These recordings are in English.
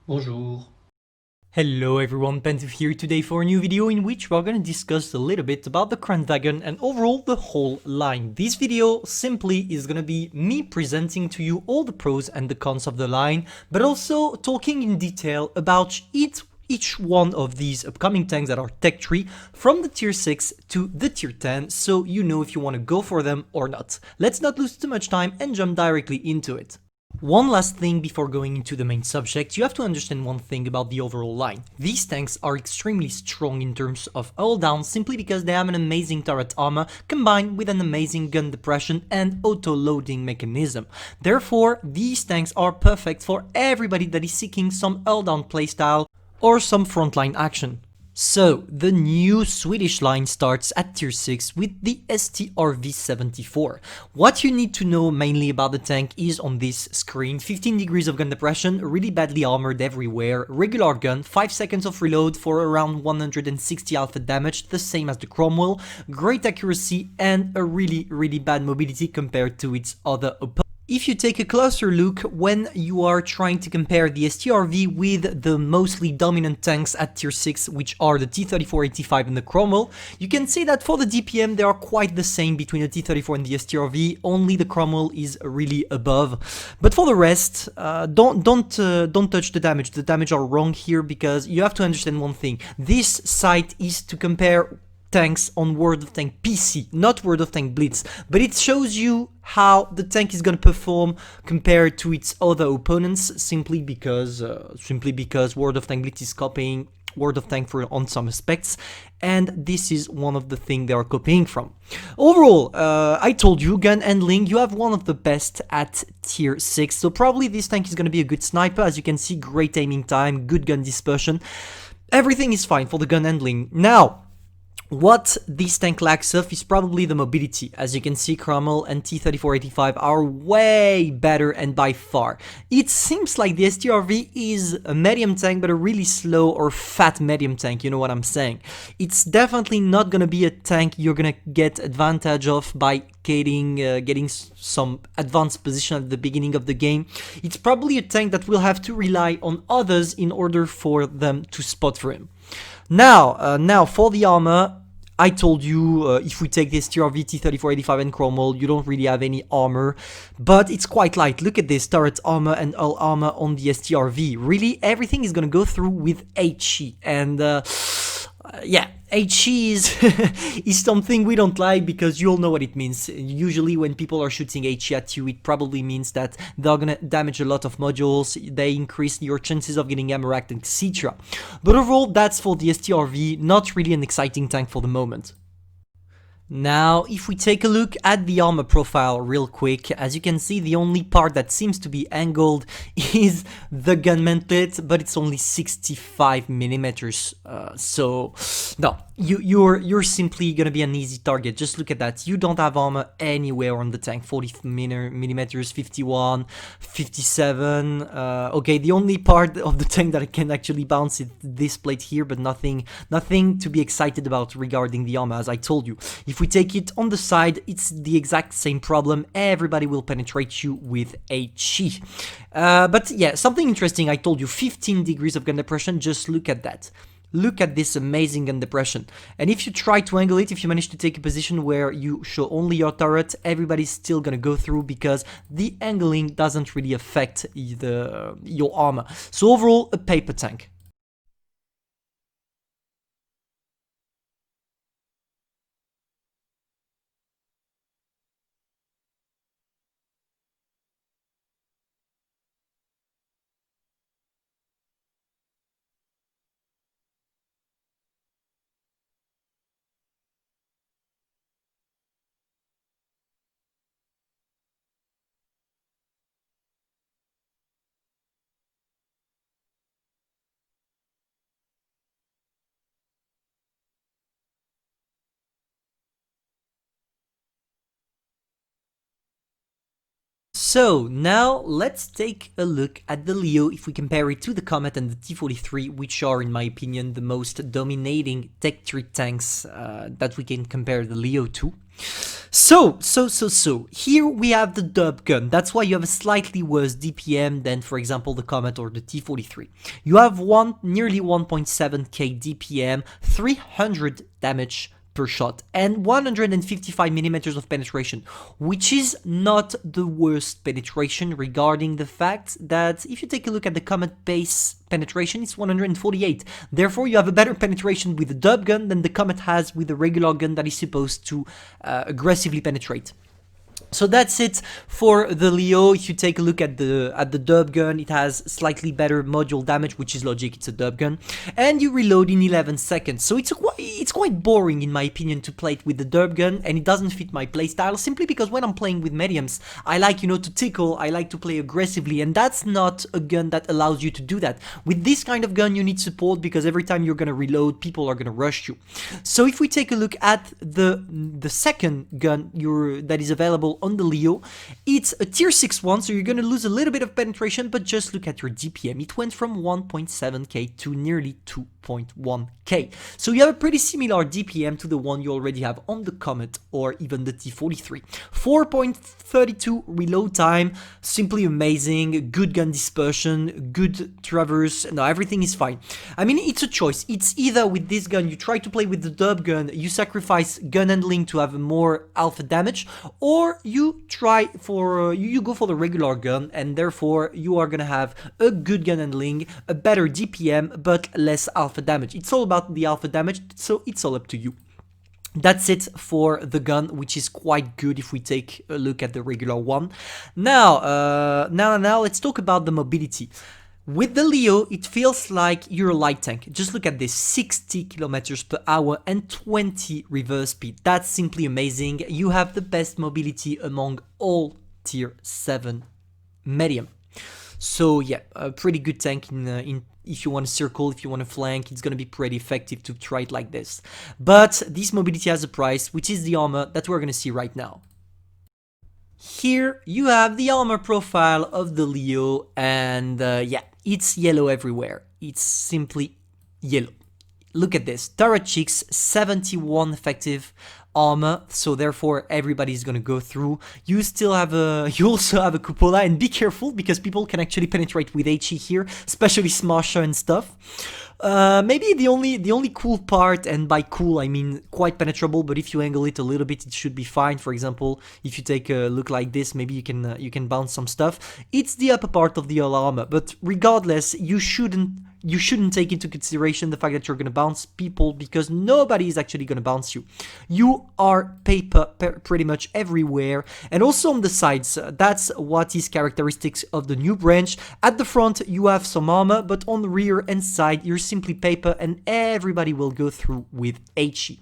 Bonjour. Hello everyone, Pantoufleee here today for a new video in which we're gonna discuss a little bit about the Kranvagn and overall the whole line. This video simply is gonna be me presenting to you all the pros and the cons of the line, but also talking in detail about each one of these upcoming tanks that are tech tree from the tier 6 to the tier 10, so you know if you want to go for them or not. Let's not lose too much time and jump directly into it. One last thing before going into the main subject, you have to understand one thing about the overall line. These tanks are extremely strong in terms of hull down simply because they have an amazing turret armor combined with an amazing gun depression and auto-loading mechanism. Therefore, these tanks are perfect for everybody that is seeking some hull down playstyle or some frontline action. So, the new Swedish line starts at tier 6 with the Strv-74. What you need to know mainly about the tank is on this screen: 15 degrees of gun depression, really badly armored everywhere, regular gun, 5 seconds of reload for around 160 alpha damage, the same as the Cromwell, great accuracy and a really bad mobility compared to its other opponents. If you take a closer look when you are trying to compare the Strv with the mostly dominant tanks at tier 6, which are the T-34-85 and the Cromwell, you can see that for the DPM they are quite the same between the T-34 and the Strv, only the Cromwell is really above. But for the rest, don't touch the damage are wrong here, because you have to understand one thing: this site is to compare tanks on World of Tank PC, not World of Tank Blitz, but it shows you how the tank is going to perform compared to its other opponents, simply because World of Tank Blitz is copying World of Tank on some aspects, and this is one of the things they are copying from. Overall, I told you, gun handling, you have one of the best at tier 6, so probably this tank is going to be a good sniper. As you can see, great aiming time, good gun dispersion, everything is fine for the gun handling. Now, what this tank lacks of is probably the mobility. As you can see, Cromwell and T-34-85 are way better, and by far. It seems like the Strv is a medium tank, but a really slow or fat medium tank, you know what I'm saying. It's definitely not gonna be a tank you're gonna get advantage of by getting some advanced position at the beginning of the game. It's probably a tank that will have to rely on others in order for them to spot for him. Now for the armor, I told you, if we take this Strv, T-34-85 and Cromwell, you don't really have any armor, but it's quite light. Look at this turret armor and hull armor on the Strv. Really, everything is gonna go through with HE, and yeah, HE is something we don't like, because you all know what it means. Usually when people are shooting HE at you, it probably means that they're gonna damage a lot of modules, they increase your chances of getting ammo racked, etc. But overall, that's for the Strv, not really an exciting tank for the moment. Now, if we take a look at the armor profile real quick, as you can see, the only part that seems to be angled is the gun mantlet, but it's only 65 millimeters. So, no, you're simply gonna be an easy target. Just look at that. You don't have armor anywhere on the tank. 40 millimeters, 51, 57. Okay, the only part of the tank that I can actually bounce is this plate here, but nothing to be excited about regarding the armor. As I told you, if we take it on the side, it's the exact same problem. Everybody will penetrate you with HE. But yeah, something interesting. I told you, 15 degrees of gun depression. Just look at that. Look at this amazing gun depression. And if you try to angle it, if you manage to take a position where you show only your turret, everybody's still gonna go through, because the angling doesn't really affect your armor. So overall, a paper tank. So now let's take a look at the Leo if we compare it to the Comet and the T-43, which are, in my opinion, the most dominating tech tree tanks that we can compare the Leo to. So, here we have the dub gun. That's why you have a slightly worse DPM than, for example, the Comet or the T-43. You have nearly 1.7k DPM, 300 damage per shot, and 155 millimeters of penetration, which is not the worst penetration, regarding the fact that if you take a look at the Comet base penetration, it's 148. Therefore, you have a better penetration with the dub gun than the Comet has with the regular gun that is supposed to aggressively penetrate. So that's it for the Leo. If you take a look at the dub gun, it has slightly better module damage, which is logic, it's a dub gun, and you reload in 11 seconds. So it's quite boring in my opinion to play it with the dub gun, and it doesn't fit my playstyle, simply because when I'm playing with mediums, I like, you know, to tickle, I like to play aggressively, and that's not a gun that allows you to do that. With this kind of gun, you need support, because every time you're gonna reload, people are gonna rush you. So if we take a look at the second gun that is available on the Leo, it's a tier 6 one, so you're gonna lose a little bit of penetration, but just look at your DPM. It went from 1.7k to nearly 2.1k. So you have a pretty similar DPM to the one you already have on the Comet or even the T-43. 4.32 reload time, simply amazing. Good gun dispersion, good traverse, no, everything is fine. I mean, it's a choice. It's either with this gun you try to play with the dub gun, you sacrifice gun handling to have more alpha damage, or you try for you go for the regular gun, and therefore you are gonna have a good gun handling, a better DPM, but less alpha damage. It's all about the alpha damage, so it's all up to you. That's it for the gun, which is quite good if we take a look at the regular one. Now let's talk about the mobility. With the Leo, it feels like you're a light tank. Just look at this, 60 kilometers per hour and 20 reverse speed. That's simply amazing. You have the best mobility among all tier 7 medium. So yeah, a pretty good tank if you want to circle, if you want to flank, it's going to be pretty effective to try it like this. But this mobility has a price, which is the armor that we're going to see right now. Here you have the armor profile of the Leo, and yeah, it's yellow everywhere. It's simply yellow. Look at this, turret cheeks, 71 effective armor, so therefore everybody's gonna go through. You also have a cupola, and be careful because people can actually penetrate with HE here, especially Smasher and stuff. Maybe the only cool part, and by cool I mean quite penetrable, but if you angle it a little bit, it should be fine. For example, if you take a look like this, maybe you can bounce some stuff. It's the upper part of the all armor, but regardless, you shouldn't take into consideration the fact that you're gonna bounce people, because nobody is actually gonna bounce you. You are paper pretty much everywhere, and also on the sides. That's what is characteristics of the new branch. At the front you have some armor, but on the rear and side you're simply paper, and everybody will go through with HE.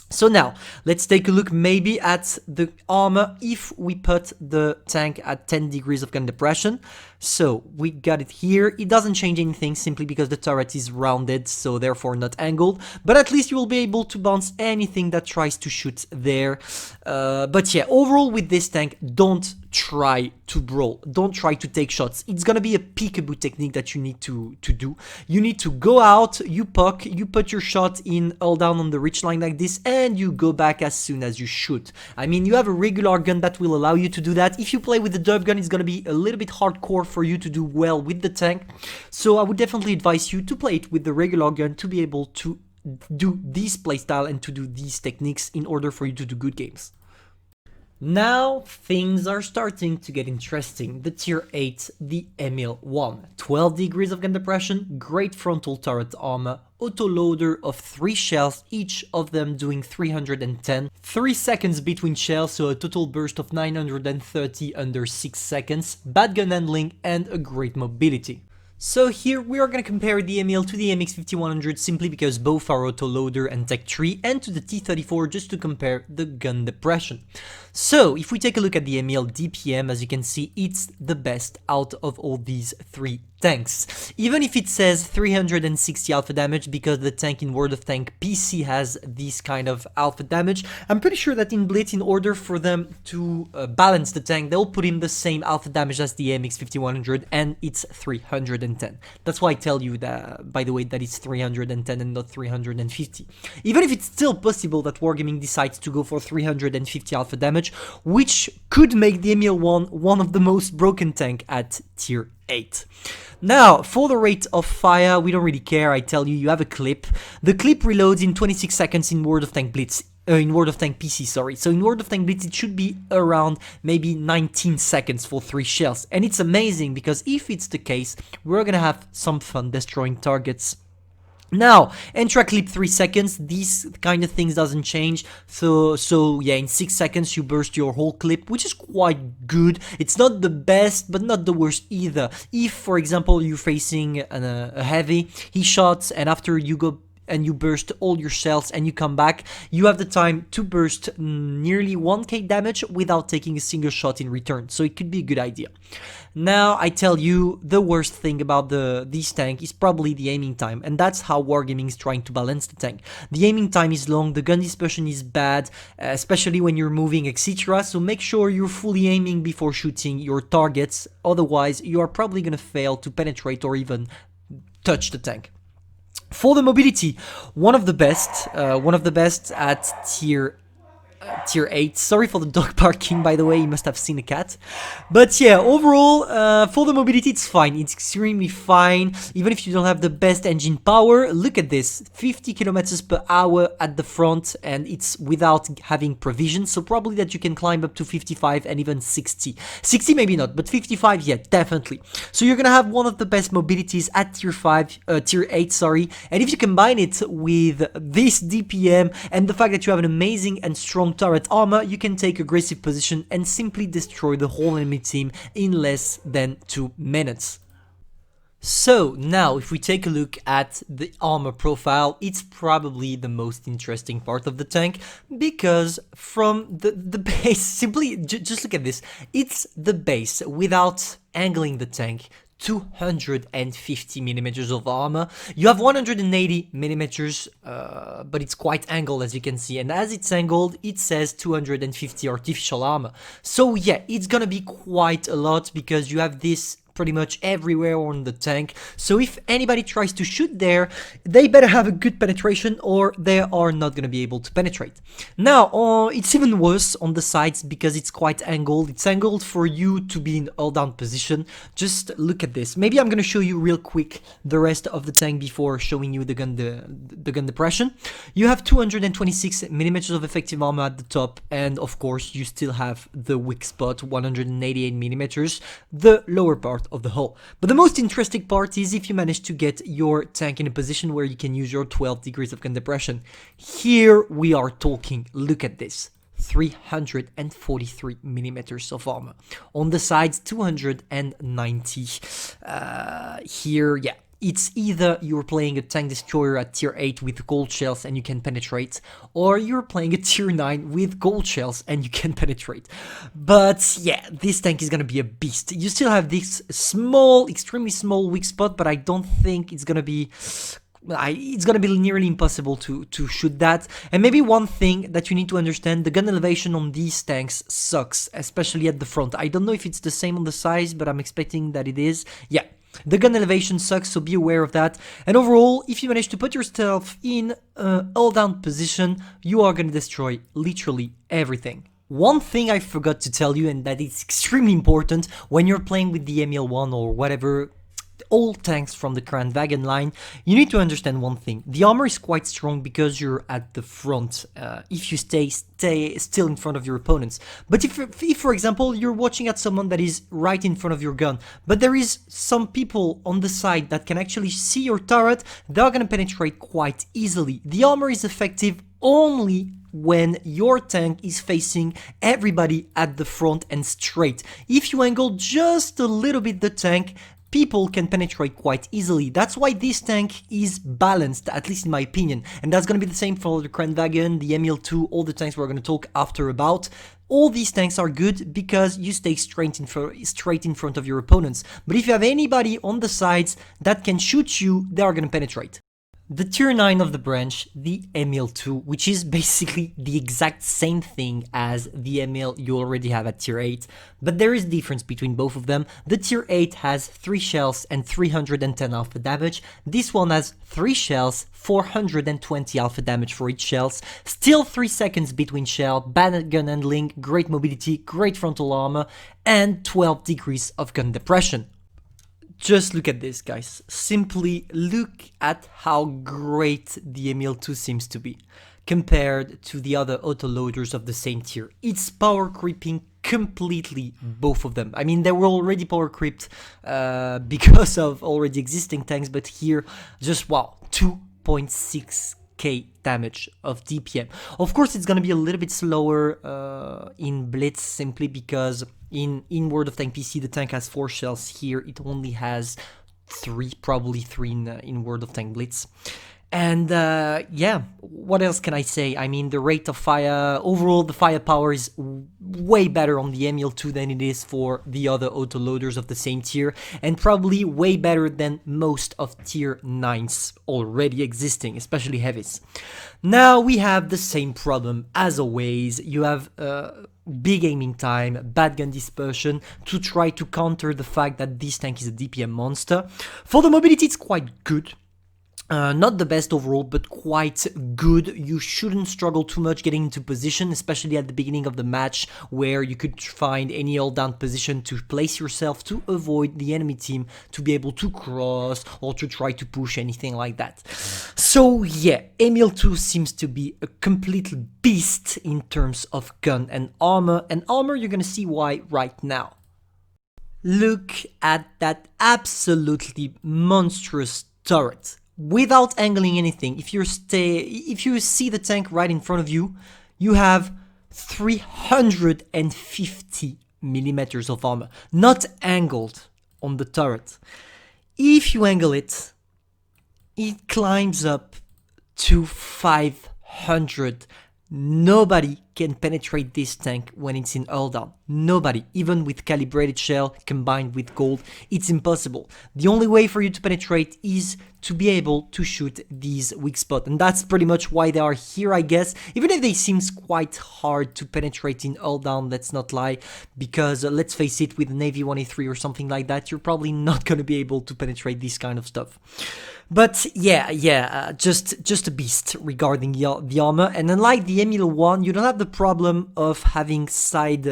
So now, let's take a look maybe at the armor if we put the tank at 10 degrees of gun depression. So we got it here. It doesn't change anything simply because the turret is rounded, so therefore not angled. But at least you will be able to bounce anything that tries to shoot there. But yeah, overall with this tank, don't try to brawl. Don't try to take shots. It's gonna be a peekaboo technique that you need to do. You need to go out, you poke, you put your shot in, all down on the ridge line like this, and you go back as soon as you shoot. I mean, you have a regular gun that will allow you to do that. If you play with the dub gun, it's gonna be a little bit hardcore for you to do well with the tank. So I would definitely advise you to play it with the regular gun to be able to do this playstyle and to do these techniques in order for you to do good games. Now things are starting to get interesting. The tier 8, the Emil I. 12 degrees of gun depression, great frontal turret armor, autoloader of 3 shells, each of them doing 310. 3 seconds between shells, so a total burst of 930 under 6 seconds, bad gun handling, and a great mobility. So here we are going to compare the Emil to the MX-5100 simply because both are autoloader and tech 3, and to the T-34 just to compare the gun depression. So if we take a look at the Emil DPM, as you can see, it's the best out of all these three tanks. Even if it says 360 alpha damage, because the tank in World of Tank PC has this kind of alpha damage, I'm pretty sure that in Blitz, in order for them to balance the tank, they'll put in the same alpha damage as the MX 5100, and it's 310. That's why I tell you that, by the way, that it's 310 and not 350. Even if it's still possible that Wargaming decides to go for 350 alpha damage, which could make the Emil I one of the most broken tank at tier 8. Now, for the rate of fire, we don't really care. I tell you, you have a clip. The clip reloads in 26 seconds in World of Tank Blitz. In World of Tank PC, sorry. So in World of Tank Blitz, it should be around maybe 19 seconds for 3 shells. And it's amazing, because if it's the case, we're gonna have some fun destroying targets. Now, Entra clip 3 seconds, these kind of things doesn't change, so yeah, in 6 seconds you burst your whole clip, which is quite good. It's not the best, but not the worst either. If, for example, you're facing a heavy, he shots, and after you go and you burst all your shells and you come back, you have the time to burst nearly 1k damage without taking a single shot in return, so it could be a good idea. Now, I tell you, the worst thing about this tank is probably the aiming time, and that's how Wargaming is trying to balance the tank. The aiming time is long, the gun dispersion is bad, especially when you're moving, etc. So make sure you're fully aiming before shooting your targets, otherwise you are probably gonna fail to penetrate or even touch the tank. For the mobility, one of the best at tier 8. Sorry for the dog barking, by the way, you must have seen a cat. But yeah, overall, for the mobility, it's fine. It's extremely fine, even if you don't have the best engine power. Look at this, 50 kilometers per hour at the front, and it's without having provisions, so probably that you can climb up to 55 and even 60. 60 maybe not, but 55, yeah, definitely. So you're gonna have one of the best mobilities at tier 8, sorry. And if you combine it with this DPM and the fact that you have an amazing and strong turret armor, you can take aggressive position and simply destroy the whole enemy team in less than 2 minutes. So now, if we take a look at the armor profile, it's probably the most interesting part of the tank, because from the base, simply just look at this, it's the base without angling the tank. 250 millimeters of armor. You have 180 millimeters, but it's quite angled, as you can see, and as it's angled, it says 250 artificial armor. So yeah, it's gonna be quite a lot, because you have this pretty much everywhere on the tank. So if anybody tries to shoot there, they better have a good penetration or they are not going to be able to penetrate. Now, it's even worse on the sides because it's quite angled. It's angled for you to be in all down position. Just look at this. Maybe I'm going to show you real quick the rest of the tank before showing you the gun depression. You have 226 millimeters of effective armor at the top, and of course you still have the weak spot, 188 millimeters, the lower part of the hull. But the most interesting part is if you manage to get your tank in a position where you can use your 12 degrees of gun depression. Here we are talking, look at this, 343 millimeters of armor. On the sides, 290. Here, yeah. It's either you're playing a tank destroyer at tier 8 with gold shells and you can penetrate, or you're playing a tier 9 with gold shells and you can penetrate. But yeah, this tank is gonna be a beast. You still have this small, extremely small weak spot, but I don't think it's gonna be... it's gonna be nearly impossible to shoot that. And maybe one thing that you need to understand, the gun elevation on these tanks sucks, especially at the front. I don't know if it's the same on the sides, but I'm expecting that it is. Yeah. The gun elevation sucks, so be aware of that. And overall, if you manage to put yourself in a all-down position, you are going to destroy literally everything. One thing I forgot to tell you, and that is extremely important when you're playing with the Emil I or whatever, all tanks from the Kranvagn line, you need to understand one thing. The armor is quite strong because you're at the front, if you stay still in front of your opponents. But if, for example, you're watching at someone that is right in front of your gun, but there is some people on the side that can actually see your turret, they're gonna penetrate quite easily. The armor is effective only when your tank is facing everybody at the front and straight. If you angle just a little bit the tank, people can penetrate quite easily. That's why this tank is balanced, at least in my opinion. And that's going to be the same for the Kranvagn, the Emil II, all the tanks we're going to talk after about. all these tanks are good because you stay straight in front of your opponents. But if you have anybody on the sides that can shoot you, they are going to penetrate. The tier 9 of the branch, the Emil II, which is basically the exact same thing as the Emil you already have at tier 8, but there is a difference between both of them. The tier 8 has 3 shells and 310 alpha damage. This one has 3 shells, 420 alpha damage for each shells, still 3 seconds between shell, bad gun handling, great mobility, great frontal armor, and 12 degrees of gun depression. Just look at this, guys. Simply look at how great the Emil II seems to be compared to the other autoloaders of the same tier. It's power creeping completely, both of them. I mean, they were already power creeped because of already existing tanks, but here, just wow, 2.6k damage of DPM. Of course, it's gonna be a little bit slower in Blitz, simply because in World of Tank PC, the tank has 4 shells. Here, it only has 3, probably 3 in World of Tank Blitz. And yeah, what else can I say? I mean, the rate of fire, overall the firepower is way better on the Emil II than it is for the other autoloaders of the same tier, and probably way better than most of tier 9s already existing, especially heavies. Now we have the same problem as always. You have big aiming time, bad gun dispersion to try to counter the fact that this tank is a DPM monster. For the mobility, it's quite good. Not the best overall, but quite good. You shouldn't struggle too much getting into position, especially at the beginning of the match, where you could find any hold down position to place yourself to avoid the enemy team to be able to cross or to try to push anything like that. So yeah, Emil II seems to be a complete beast in terms of gun and armor, you're gonna see why right now. Look at that absolutely monstrous turret. Without angling anything, if you see the tank right in front of you, you have 350 millimeters of armor, not angled on the turret. If you angle it, it climbs up to 500. Nobody can penetrate this tank when it's in hull down. Nobody, even with calibrated shell combined with gold, it's impossible. The only way for you to penetrate is to be able to shoot these weak spots, and that's pretty much why they are here, I guess, even if they seem quite hard to penetrate in hull down, let's not lie, because let's face it, with Navy 1A3 or something like that, you're probably not going to be able to penetrate this kind of stuff. But yeah, just a beast regarding the armor. And unlike the Emil I, you don't have the problem of having side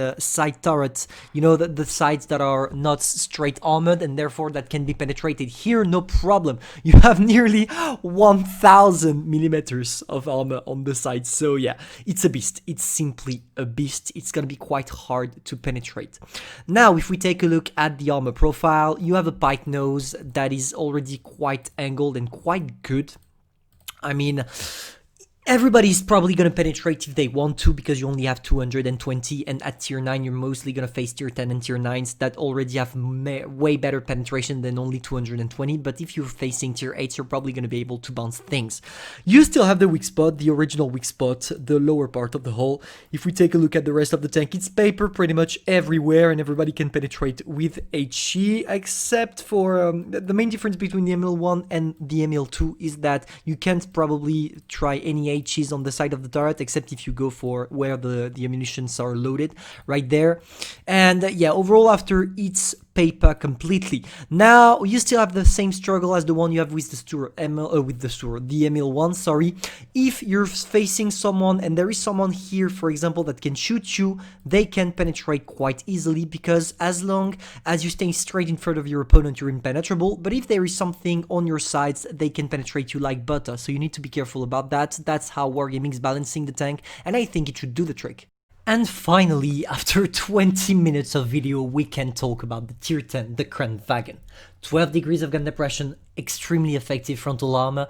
turrets, you know, the sides that are not straight armored and therefore that can be penetrated. Here, no problem. You have nearly 1000 millimeters of armor on the side. So yeah, it's a beast. It's simply a beast. It's gonna be quite hard to penetrate. Now, if we take a look at the armor profile, you have a pike nose that is already quite angled and quite good. I mean, everybody's probably going to penetrate if they want to, because you only have 220, and at tier 9 you're mostly going to face tier 10 and tier 9s that already have way better penetration than only 220, but if you're facing tier 8s you're probably going to be able to bounce things. You still have the weak spot, the original weak spot, the lower part of the hull. If we take a look at the rest of the tank, it's paper pretty much everywhere and everybody can penetrate with HE, except for the main difference between the Emil I and the Emil II is that you can't probably try any HEs on the side of the turret, except if you go for where the ammunitions are loaded, right there. And yeah, overall after it's paper completely. Now you still have the same struggle as the one you have with the Emil I, sorry. If you're facing someone and there is someone here, for example, that can shoot you, they can penetrate quite easily, because as long as you stay straight in front of your opponent, you're impenetrable. But if there is something on your sides, they can penetrate you like butter, so you need to be careful about that. That's how Wargaming is balancing the tank, and I think it should do the trick. And finally, after 20 minutes of video, we can talk about the tier 10, the Kranvagn. 12 degrees of gun depression, extremely effective frontal armor,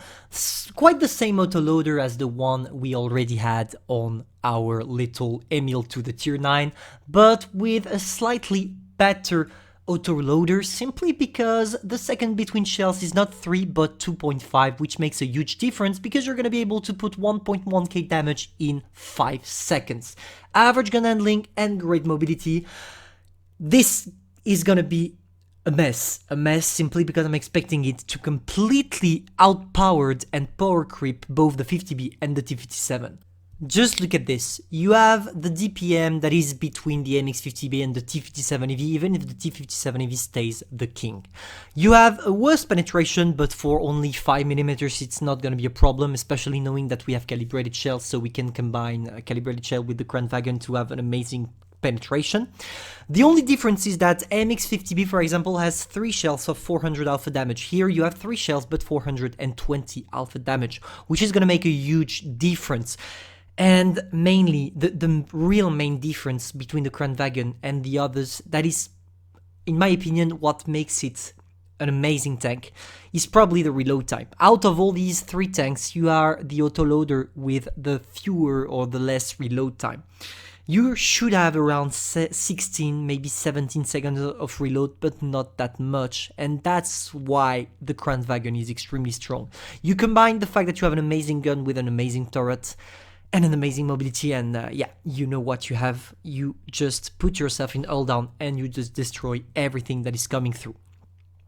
quite the same autoloader as the one we already had on our little Emil II, the tier 9, but with a slightly better autoloader simply because the second between shells is not 3 but 2.5, which makes a huge difference because you're going to be able to put 1.1k damage in 5 seconds. Average gun handling and great mobility. This is going to be a mess simply because I'm expecting it to completely outpowered and power creep both the 50B and the T57. Just look at this. You have the DPM that is between the MX-50B and the T57EV, even if the T57EV stays the king. You have a worse penetration, but for only 5mm it's not going to be a problem, especially knowing that we have calibrated shells, so we can combine a calibrated shell with the Kranvagn to have an amazing penetration. The only difference is that MX-50B, for example, has 3 shells of 400 alpha damage. Here you have 3 shells but 420 alpha damage, which is going to make a huge difference. And mainly, the real main difference between the Kranvagn and the others, that is, in my opinion, what makes it an amazing tank, is probably the reload time. Out of all these 3 tanks, you are the autoloader with the fewer or the less reload time. You should have around 16, maybe 17 seconds of reload, but not that much. And that's why the Kranvagn is extremely strong. You combine the fact that you have an amazing gun with an amazing turret, and an amazing mobility, and yeah, you know what you have. You just put yourself in hull down and you just destroy everything that is coming through.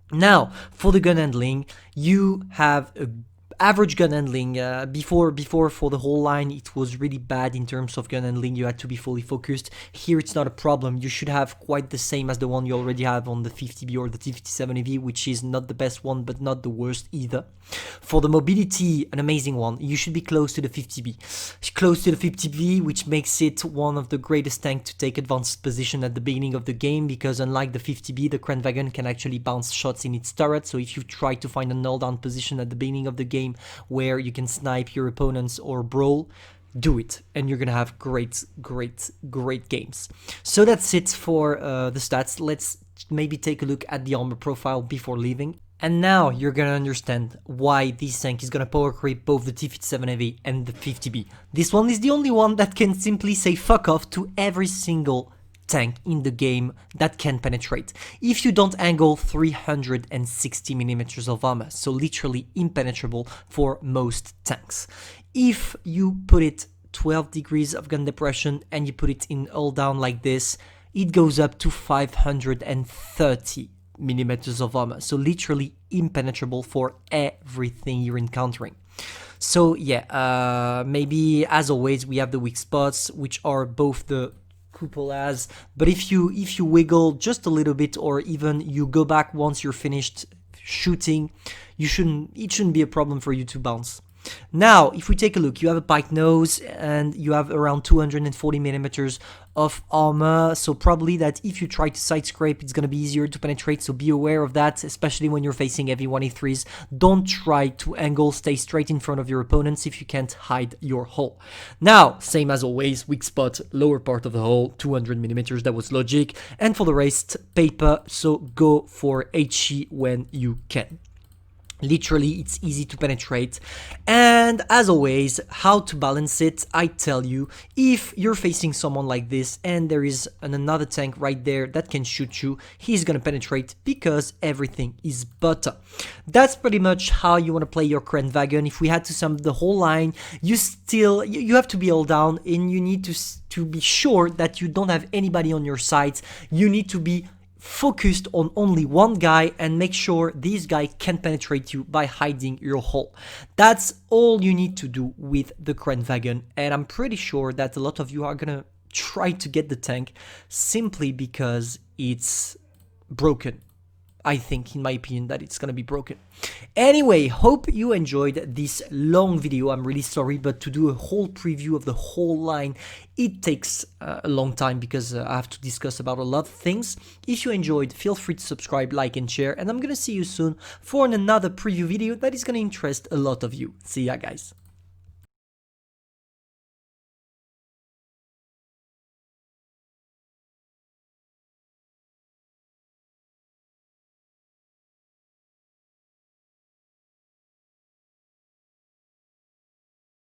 Now, for the gun handling, you have a average gun handling. Before for the whole line it was really bad in terms of gun handling. You had to be fully focused. Here it's not a problem. You should have quite the same as the one you already have on the 50B or the T57EV, which is not the best one but not the worst either. For the mobility, an amazing one. You should be close to the 50B. Close to the 50B, which makes it one of the greatest tanks to take advanced position at the beginning of the game, because unlike the 50B, the Kranvagn can actually bounce shots in its turret. So if you try to find a null down position at the beginning of the game where you can snipe your opponents or brawl, do it, and you're gonna have great games. So that's it for the stats. Let's maybe take a look at the armor profile before leaving. And now you're gonna understand why this tank is gonna power creep both the T57EV and the 50B. This one is the only one that can simply say fuck off to every single tank in the game that can penetrate. If you don't angle 360mm of armor, so literally impenetrable for most tanks. If you put it 12 degrees of gun depression and you put it in hull down like this, it goes up to 530mm of armor, so literally impenetrable for everything you're encountering. So yeah, maybe as always we have the weak spots, which are both the cupolas, but if you wiggle just a little bit, or even you go back once you're finished shooting, it shouldn't be a problem for you to bounce. Now, if we take a look, you have a pike nose and you have around 240mm of armor, so probably that if you try to side scrape, it's going to be easier to penetrate, so be aware of that, especially when you're facing heavy 183s. Don't try to angle, stay straight in front of your opponents if you can't hide your hull. Now, same as always, weak spot, lower part of the hull, 200mm, that was logic, and for the rest, paper, so go for HE when you can. Literally, it's easy to penetrate. And as always, how to balance it, I tell you, if you're facing someone like this and there is another tank right there that can shoot you, he's gonna penetrate because everything is butter. That's pretty much how you want to play your Kranvagn. If we had to sum the whole line, you have to be all down, and you need to be sure that you don't have anybody on your sides. You need to be focused on only one guy and make sure this guy can penetrate you by hiding your hull. That's all you need to do with the Kranvagn, and I'm pretty sure that a lot of you are gonna try to get the tank simply because it's broken. I think, in my opinion, that it's gonna be broken. Anyway, hope you enjoyed this long video. I'm really sorry, but to do a whole preview of the whole line, it takes a long time because I have to discuss about a lot of things. If you enjoyed, feel free to subscribe, like, and share, and I'm gonna see you soon for another preview video that is gonna interest a lot of you. See ya, guys.